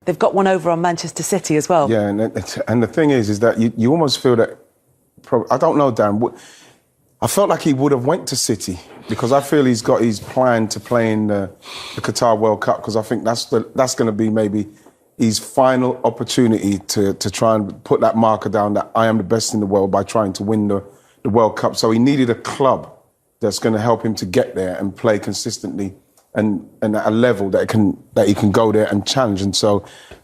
they've got one over on Manchester City as well. Yeah, and the thing is that you almost feel that. I don't know, Dan. I felt like he would have went to City because I feel he's got his plan to play in the Qatar World Cup, because I think that's going to be maybe his final opportunity to try and put that marker down that I am the best in the world by trying to win the World Cup. So he needed a club that's going to help him to get there and play consistently and at a level that he can go there and challenge. And so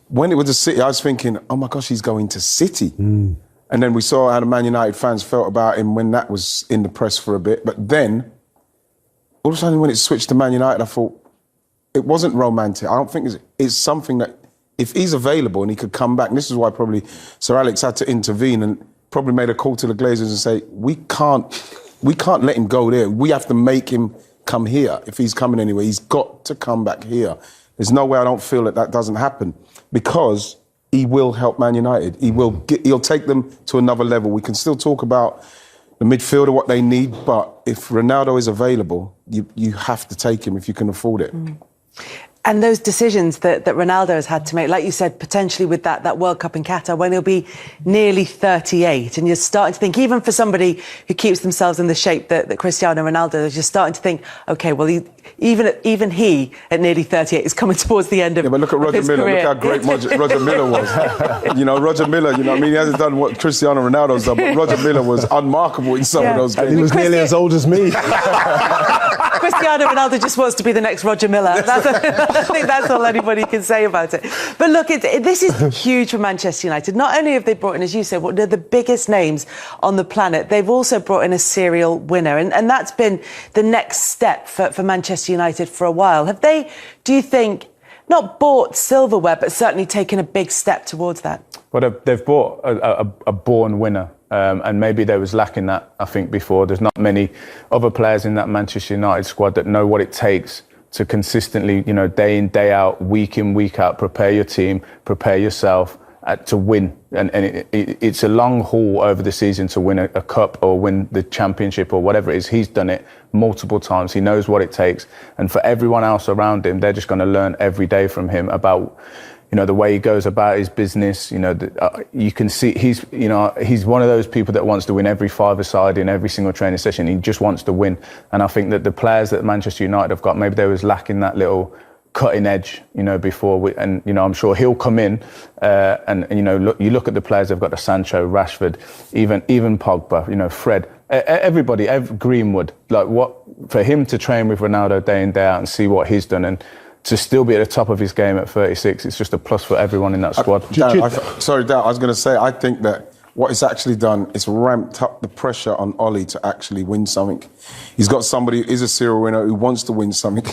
when it was a City, I was thinking, oh my gosh, he's going to City. Mm. And then we saw how the Man United fans felt about him when that was in the press for a bit. But then, all of a sudden, when it switched to Man United, I thought it wasn't romantic. I don't think it's something that, if he's available and he could come back, and this is why probably Sir Alex had to intervene and probably made a call to the Glazers and say, we can't let him go there. We have to make him come here. If he's coming anywhere, he's got to come back here. There's no way I don't feel that doesn't happen, because he will help Man United. He'll take them to another level. We can still talk about the midfielder, what they need, but if Ronaldo is available, you have to take him if you can afford it. Mm. And those decisions that Ronaldo has had to make, like you said, potentially with that World Cup in Qatar, when he'll be nearly 38, and you're starting to think, even for somebody who keeps themselves in the shape that Cristiano Ronaldo is, you're starting to think, OK, well, even he, at nearly 38, is coming towards the end of his career. Yeah, but look at Roger Miller. Look how great Roger Miller was. Roger Miller, I mean, he hasn't done what Cristiano Ronaldo's done, but Roger Miller was unmarkable in some of those games. He was nearly as old as me. Cristiano Ronaldo just wants to be the next Roger Miller. I think that's all anybody can say about it. But look, this is huge for Manchester United. Not only have they brought in, as you said, one of the biggest names on the planet, they've also brought in a serial winner. And that's been the next step for Manchester United for a while. Have they, do you think, not bought silverware, but certainly taken a big step towards that? Well, they've bought a born winner. And maybe they was lacking that, I think, before. There's not many other players in that Manchester United squad that know what it takes to consistently, day in, day out, week in, week out, prepare your team, prepare yourself to win. And it's a long haul over the season to win a cup or win the championship or whatever it is. He's done it multiple times. He knows what it takes. And for everyone else around him, they're just going to learn every day from him about the way he goes about his business. You can see he's one of those people that wants to win every five-a-side in every single training session. He just wants to win. And I think that the players that Manchester United have got, maybe they was lacking that little cutting edge, before. I'm sure he'll come in look at the players they've got: the Sancho, Rashford, even Pogba, Fred, everybody, Greenwood. Like, what for him to train with Ronaldo day in, day out and see what he's done, and to still be at the top of his game at 36, it's just a plus for everyone in that squad. Sorry, Dan, I was going to say, I think that what it's actually done is ramped up the pressure on Ollie to actually win something. He's got somebody who is a serial winner who wants to win something.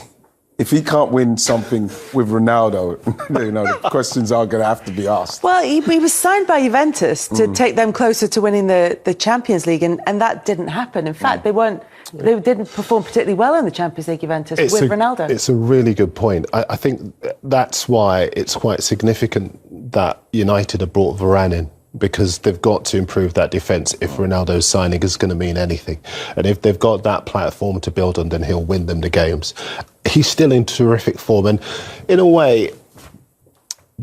If he can't win something with Ronaldo, the questions are going to have to be asked. Well, he was signed by Juventus to take them closer to winning the Champions League, and that didn't happen. In fact, they didn't perform particularly well in the Champions League, Juventus, with Ronaldo. It's a really good point. I think that's why it's quite significant that United have brought Varane in, because they've got to improve that defence if Ronaldo's signing is going to mean anything. And if they've got that platform to build on, then he'll win them the games. He's still in terrific form, and in a way,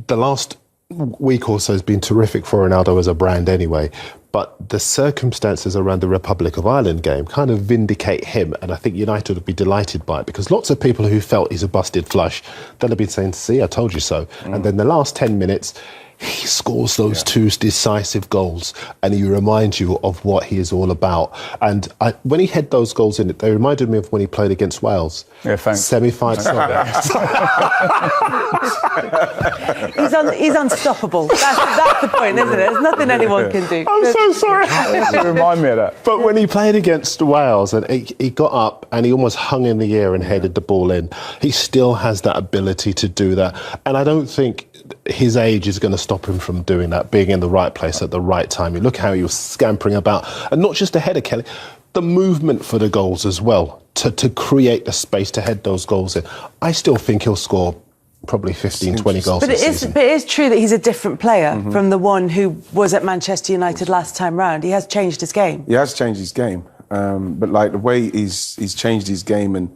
the last week or so has been terrific for Ronaldo as a brand anyway. But the circumstances around the Republic of Ireland game kind of vindicate him, and I think United would be delighted by it, because lots of people who felt he's a busted flush, they'll have been saying, see, I told you so. And then the last 10 minutes, he scores those two decisive goals, and he reminds you of what he is all about. And when he had those goals in it, they reminded me of when he played against Wales. Yeah, thanks. Semi-final. He's unstoppable. That's the point, isn't it? There's nothing anyone can do. I'm so sorry. You remind me of that. But when he played against Wales and he got up and he almost hung in the air and headed the ball in, he still has that ability to do that. And I don't think his age is going to stop him from doing that, being in the right place at the right time. You look how he was scampering about, and not just ahead of Kelly, the movement for the goals as well, to create the space to head those goals in. I still think he'll score probably 15, 20 goals this season. But it is true that he's a different player from the one who was at Manchester United last time round. He has changed his game. He has changed his game. But like the way he's changed his game, and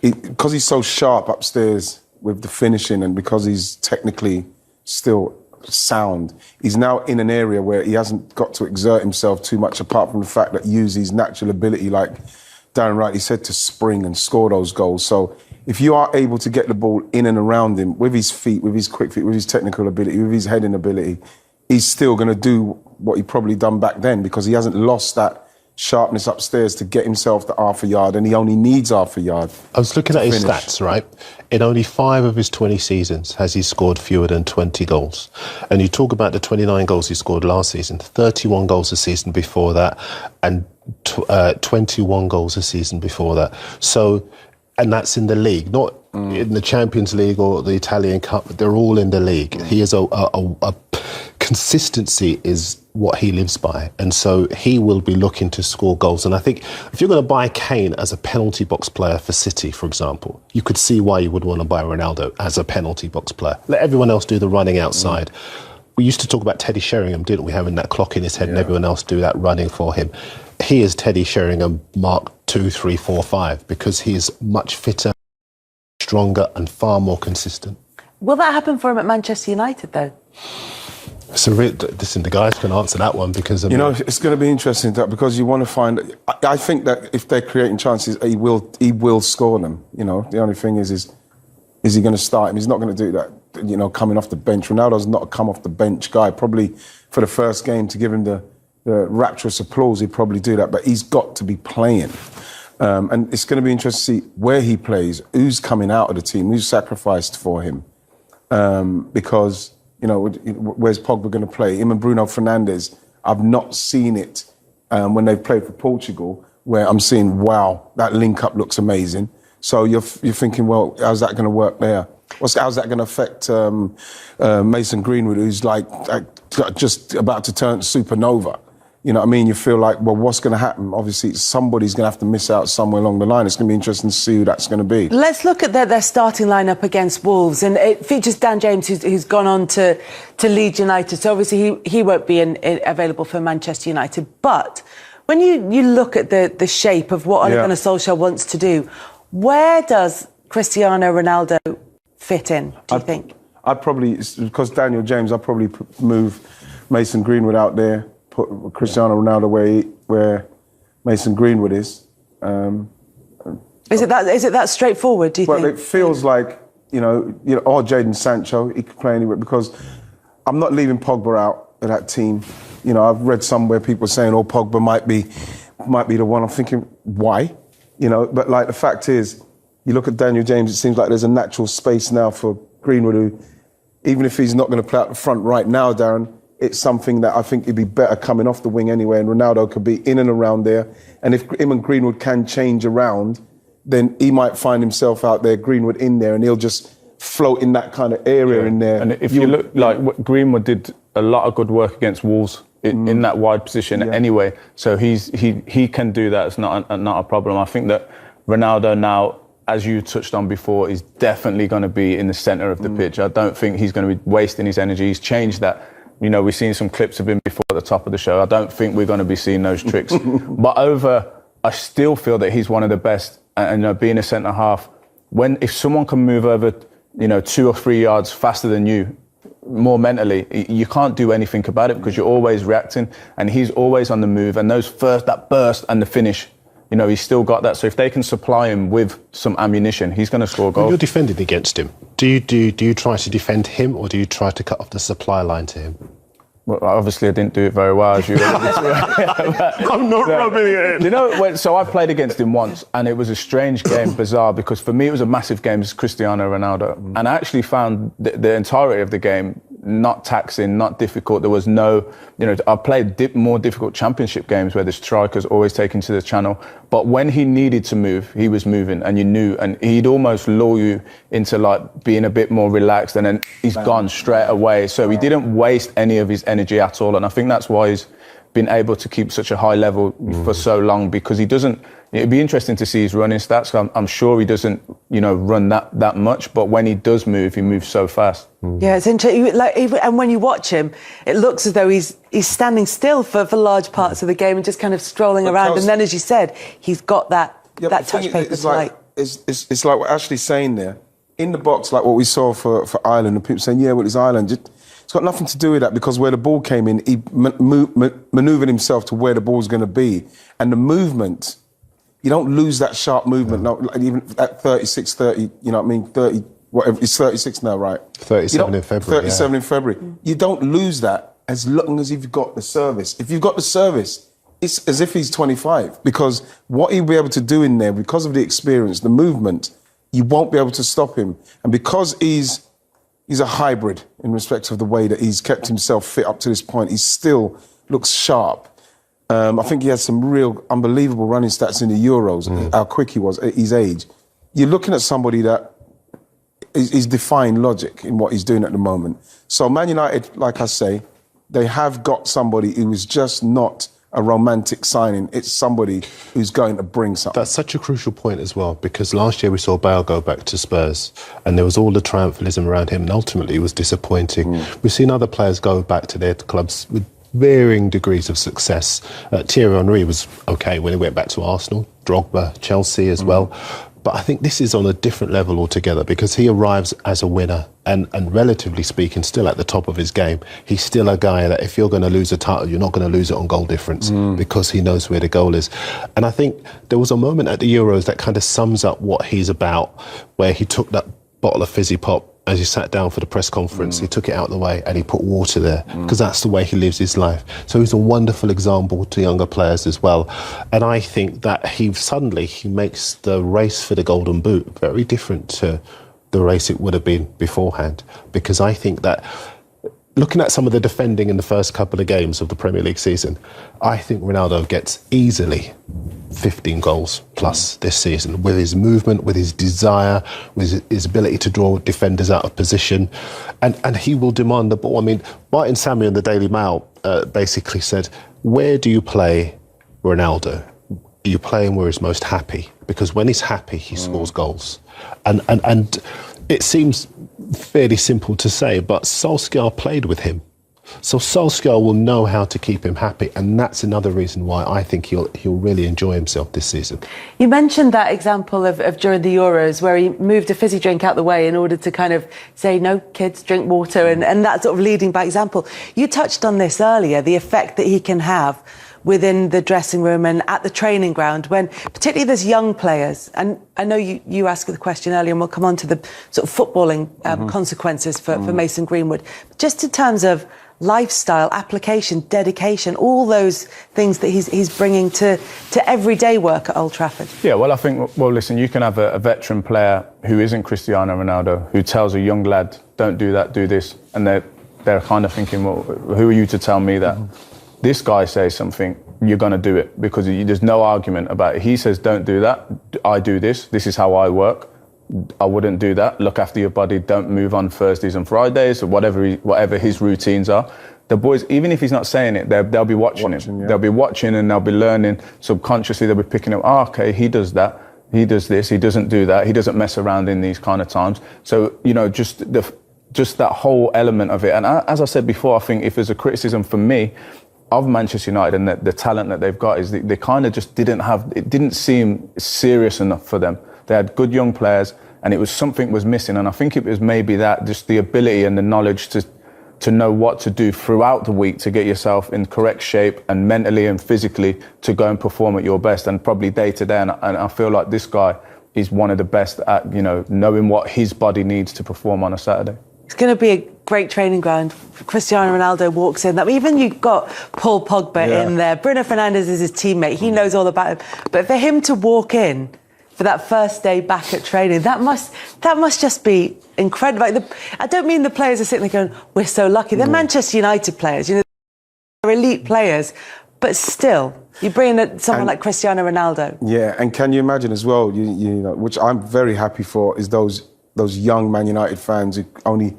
because he's so sharp upstairs with the finishing, and because he's technically still sound. He's now in an area where he hasn't got to exert himself too much, apart from the fact that use his natural ability, like Darren Wright said, to spring and score those goals. So if you are able to get the ball in and around him with his feet, with his quick feet, with his technical ability, with his heading ability, he's still going to do what he probably done back then, because he hasn't lost that sharpness upstairs to get himself to half a yard, and he only needs half a yard. I was looking at his stats, right? In only 5 of his 20 seasons has he scored fewer than 20 goals. And you talk about the 29 goals he scored last season, 31 goals a season before that, and 21 goals a season before that. So, and that's in the league, not in the Champions League or the Italian Cup. They're all in the league. He is a consistency is what he lives by, and so he will be looking to score goals. And I think if you're going to buy Kane as a penalty box player for City, for example, you could see why you would want to buy Ronaldo as a penalty box player. Let everyone else do the running outside. We used to talk about Teddy Sheringham, didn't we, having that clock in his head and everyone else do that running for him. He is Teddy Sheringham Mark 2, 3, 4, 5, because he is much fitter, stronger and far more consistent. Will that happen for him at Manchester United, though? So, listen, the guys can answer that one, because you know, it's going to be interesting because you want to find. I think that if they're creating chances, he will score them. You know, the only thing is he going to start him? He's not going to do that. You know, coming off the bench. Ronaldo's not a come off the bench guy. Probably for the first game to give him the rapturous applause, he'd probably do that. But he's got to be playing, and it's going to be interesting to see where he plays, who's coming out of the team, who's sacrificed for him, because. You know, where's Pogba going to play? Him and Bruno Fernandes, I've not seen it when they've played for Portugal, where I'm seeing, wow, that link-up looks amazing. So you're thinking, well, how's that going to work there? How's that going to affect Mason Greenwood, who's like just about to turn supernova? You know what I mean? You feel like, well, what's going to happen? Obviously, somebody's going to have to miss out somewhere along the line. It's going to be interesting to see who that's going to be. Let's look at their starting lineup against Wolves. And it features Dan James, who's gone on to Leeds United. So obviously he won't be available for Manchester United. But when you look at the shape of what Ole Gunnar Solskjaer wants to do, where does Cristiano Ronaldo fit in, do you think? I'd probably, because Daniel James, I'd probably move Mason Greenwood out there, put Cristiano Ronaldo where Mason Greenwood is. Is it that straightforward, do you think? Well, it feels like, you know, or Jadon Sancho, he could play anywhere, because I'm not leaving Pogba out of that team. You know, I've read somewhere people saying, oh, Pogba might be the one. I'm thinking, why? You know, but like the fact is, you look at Daniel James, it seems like there's a natural space now for Greenwood, who, even if he's not going to play out the front right now, Darren, it's something that I think he'd be better coming off the wing anyway, and Ronaldo could be in and around there. And if him and Greenwood can change around, then he might find himself out there, Greenwood in there, and he'll just float in that kind of area in there. And if you look, like, Greenwood did a lot of good work against Wolves in that wide position anyway. So he can do that. It's not a problem. I think that Ronaldo now, as you touched on before, is definitely going to be in the centre of the pitch. I don't think he's going to be wasting his energy. He's changed that. You know, we've seen some clips of him before at the top of the show. I don't think we're going to be seeing those tricks. But I still feel that he's one of the best. And you know, being a centre half, if someone can move over, 2 or 3 yards faster than you, more mentally, you can't do anything about it, because you're always reacting, and he's always on the move. And that burst and the finish, you know, he's still got that. So if they can supply him with some ammunition, he's going to score goals. When you're defending against him, do you try to defend him, or do you try to cut off the supply line to him? Well, obviously I didn't do it very well, as you I'm not rubbing it in. You know, so I played against him once, and it was a strange game, bizarre, because for me it was a massive game. It's Cristiano Ronaldo. And I actually found the entirety of the game not taxing, not difficult. There was no, I played more difficult championship games where the striker's always taking to the channel. But when he needed to move, he was moving, and you knew, and he'd almost lure you into like being a bit more relaxed, and then he's gone straight away. So he didn't waste any of his energy at all. And I think that's why he's been able to keep such a high level for so long, because he doesn't. It'd be interesting to see his running stats. I'm sure he doesn't, run that much, but when he does move, he moves so fast. Yeah, it's interesting. And when you watch him, it looks as though he's standing still for large parts of the game and just kind of strolling around. And then, as you said, he's got that touch paper it's like what Ashley's saying there. In the box, like what we saw for Ireland, and people saying, yeah, well, it's Ireland. It's got nothing to do with that, because where the ball came in, he manoeuvred himself to where the ball's going to be. And the movement, you don't lose that sharp movement, no, like even at 36, 30, you know what I mean, 30, whatever, it's 36 now, right? 37 in February. 37 in February. You don't lose that as long as you've got the service. If you've got the service, it's as if he's 25, because what he'll be able to do in there, because of the experience, the movement, you won't be able to stop him. And because he's a hybrid in respect of the way that he's kept himself fit up to this point, he still looks sharp. I think he had some real unbelievable running stats in the Euros, how quick he was at his age. You're looking at somebody that is defying logic in what he's doing at the moment. So Man United, like I say, they have got somebody who is just not a romantic signing. It's somebody who's going to bring something. That's such a crucial point as well, because last year we saw Bale go back to Spurs and there was all the triumphalism around him and ultimately it was disappointing. We've seen other players go back to their clubs with varying degrees of success. Thierry Henry was okay when he went back to Arsenal, Drogba, Chelsea as well. But I think this is on a different level altogether, because he arrives as a winner and relatively speaking, still at the top of his game. He's still a guy that if you're going to lose a title, you're not going to lose it on goal difference because he knows where the goal is. And I think there was a moment at the Euros that kind of sums up what he's about, where he took that bottle of fizzy pop as he sat down for the press conference, he took it out of the way and he put water there, because that's the way he lives his life. So he's a wonderful example to younger players as well. And I think that he makes the race for the Golden Boot very different to the race it would have been beforehand. Because I think that, looking at some of the defending in the first couple of games of the Premier League season, I think Ronaldo gets easily 15 goals plus this season, with his movement, with his desire, with his ability to draw defenders out of position, and he will demand the ball. I mean, Martin Samuel in the Daily Mail basically said, where do you play Ronaldo? You play him where he's most happy, because when he's happy, he scores goals. And it seems fairly simple to say, but Solskjaer played with him. So Solskjaer will know how to keep him happy, and that's another reason why I think he'll really enjoy himself this season. You mentioned that example of during the Euros where he moved a fizzy drink out the way in order to kind of say, no, kids, drink water, and that sort of leading by example. You touched on this earlier, the effect that he can have within the dressing room and at the training ground, when particularly there's young players, and I know you asked the question earlier, and we'll come on to the sort of footballing consequences for Mason Greenwood. But just in terms of lifestyle, application, dedication, all those things that he's bringing to everyday work at Old Trafford. Yeah, well, I think, well, listen, you can have a veteran player who isn't Cristiano Ronaldo, who tells a young lad, don't do that, do this, and they're kind of thinking, well, who are you to tell me that? This guy says something, you're going to do it, because there's no argument about it. He says, don't do that. I do this. This is how I work. I wouldn't do that. Look after your body. Don't move on Thursdays and Fridays, or whatever his routines are. The boys, even if he's not saying it, they'll be watching him. Yeah. They'll be watching and they'll be learning. Subconsciously, they'll be picking up, okay, he does that. He does this. He doesn't do that. He doesn't mess around in these kind of times. So, just that whole element of it. And as I said before, I think if there's a criticism for me of Manchester United and the talent that they've got, is they kind of just it didn't seem serious enough for them. They had good young players, and it was something was missing. And I think it was maybe that, just the ability and the knowledge to know what to do throughout the week to get yourself in correct shape, and mentally and physically to go and perform at your best, and probably day to day. And I feel like this guy is one of the best at, knowing what his body needs to perform on a Saturday. It's going to be a great training ground. Cristiano Ronaldo walks in. Even you've got Paul Pogba in there. Bruno Fernandes is his teammate. He knows all about him. But for him to walk in for that first day back at training, that must just be incredible. I don't mean the players are sitting there going, we're so lucky. They're Manchester United players. They're elite players. But still, you bring in someone like Cristiano Ronaldo. Yeah, and can you imagine as well, which I'm very happy for, is those young Man United fans who only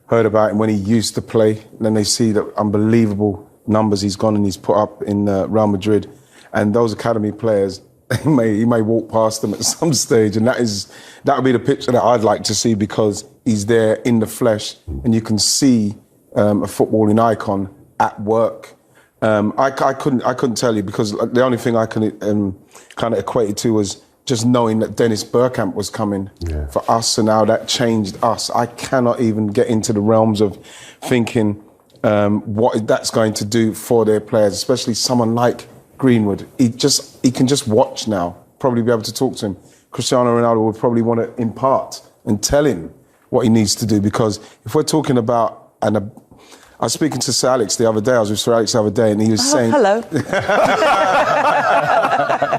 heard about him when he used to play, and then they see the unbelievable numbers he's gone and he's put up in Real Madrid, and those academy players, he may walk past them at some stage, and that would be the picture that I'd like to see, because he's there in the flesh, and you can see a footballing icon at work. I couldn't tell you, because the only thing I can kind of equate it to was just knowing that Dennis Bergkamp was coming for us and how that changed us. I cannot even get into the realms of thinking what that's going to do for their players, especially someone like Greenwood. He can just watch now, probably be able to talk to him. Cristiano Ronaldo would probably want to impart and tell him what he needs to do, because if we're talking about, I was speaking to Sir Alex the other day, I was with Sir Alex the other day, and he was saying... Hello.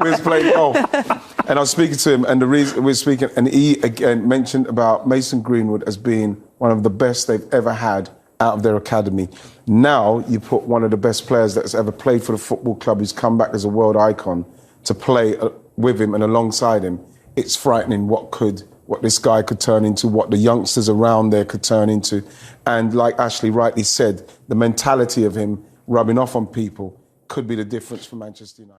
We was playing golf, and I was speaking to him, and the reason we were speaking, and he again mentioned about Mason Greenwood as being one of the best they've ever had out of their academy. Now you put one of the best players that's ever played for the football club, who's come back as a world icon, to play with him and alongside him. It's frightening what this guy could turn into, what the youngsters around there could turn into. And like Ashley rightly said, the mentality of him rubbing off on people could be the difference for Manchester United.